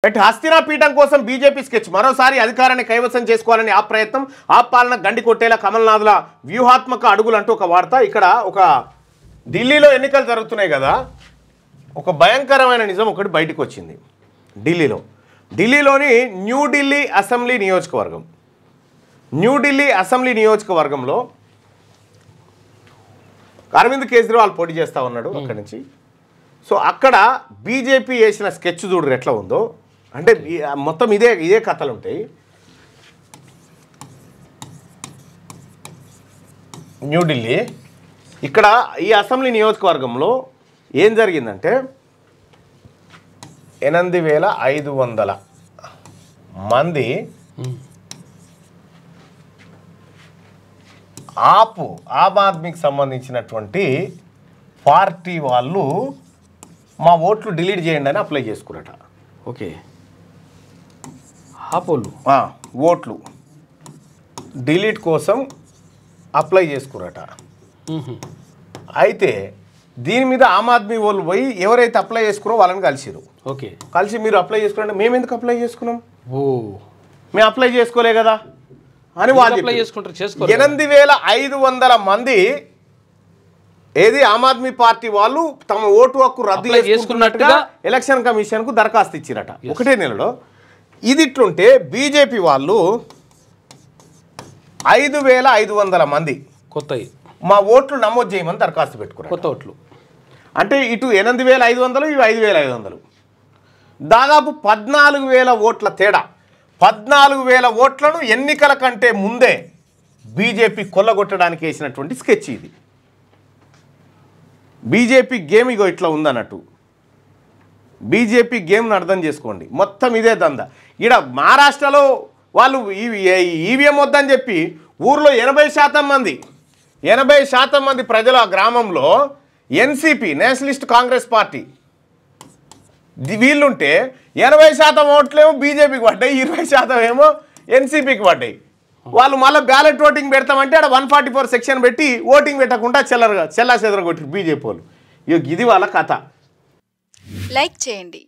Right, Hastina పీఠం కోసం BJP sketch, మరోసారి అధికారాన్ని కైవసం చేసుకోవాలని ఆ ప్రయత్నం, ఆ పాలన గండి కొట్టేలా కమల్నాథ్ల వ్యూహాత్మక అడుగులు అంటూ ఒక వార్త. ఇక్కడ ఒక ఢిల్లీలో ఎన్నికలు జరుగుతున్నాయి కదా, ఒక భయంకరమైన నిజం ఒకటి బయటకు వచ్చింది. ఢిల్లీలోని న్యూఢిల్లీ అసెంబ్లీ నియోజకవర్గంలో అరవింద్ కేజ్రీవాల్ పోటీ చేస్తూ ఉన్నాడు అక్కడి నుంచి. సో అక్కడ బీజేపీ వేసిన స్కెచ్ చూడరు ఎట్లా ఉందో, అంటే మొత్తం ఇదే కథలు ఉంటాయి. న్యూఢిల్లీ ఇక్కడ ఈ అసెంబ్లీ నియోజకవర్గంలో ఏం జరిగిందంటే 8,500 మంది ఆమ్ ఆద్మీకి సంబంధించినటువంటి పార్టీ వాళ్ళు మా ఓట్లు డిలీట్ చేయండి అని అప్లై చేసుకురట. ఓకే, ఆపోలు ఓట్లు డిలీట్ కోసం అప్లై చేసుకురట. అయితే దీని మీద ఆమ్ ఆద్మీ వాళ్ళు పోయి ఎవరైతే అప్లై చేసుకున్నారో వాళ్ళని కలిసిరు. ఓకే, కలిసి మీరు అప్లై చేసుకున్నారంటే మేము ఎందుకు అప్లై చేసుకున్నాం, మేము అప్లై చేసుకోలే కదా అని వాళ్ళు అప్లై చేసుకుంటారు. 8,500 మంది ఏది ఆమ్ ఆద్మీ పార్టీ వాళ్ళు తమ ఓటు హక్కు రద్దు చేసుకున్నట్టుగా ఎలక్షన్ కమిషన్కు దరఖాస్తు ఇచ్చిరట ఒకటే నెలలో. ఇది ఇట్లుంటే బీజేపీ వాళ్ళు 5,500 మంది కొత్త మా ఓట్లు నమోదు చేయమని దరఖాస్తు పెట్టుకున్నారు. కొత్త ఓట్లు అంటే ఇటు 8,500 ఇవి 5,500, దాదాపు 14,000 ఓట్ల తేడా. 14,000 ఓట్లను ఎన్నికల కంటే ముందే బీజేపీ కొల్లగొట్టడానికి వేసినటువంటి స్కెచ్ ఇది. బీజేపీ గేమ్ ఇగో ఇట్లా ఉందన్నట్టు. బీజేపీ గేమ్ను అర్థం చేసుకోండి, మొత్తం ఇదే దందా. ఇక్కడ మహారాష్ట్రలో వాళ్ళు ఈవీఎం వద్దని చెప్పి ఊర్లో 80% మంది ప్రజల గ్రామంలో ఎన్సీపీ నేషనలిస్ట్ కాంగ్రెస్ పార్టీ వీళ్ళుంటే 80% ఓట్లేమో బీజేపీకి పడ్డాయి, 20% ఏమో ఎన్సీపీకి పడ్డాయి. వాళ్ళు మళ్ళీ బ్యాలెట్ ఓటింగ్ పెడతామంటే అక్కడ 144 సెక్షన్ పెట్టి ఓటింగ్ పెట్టకుండా చెల్లా చెదర కొట్టారు బీజేపీ వాళ్ళు. ఇది వాళ్ళ కథ. లైక్ చేయండి,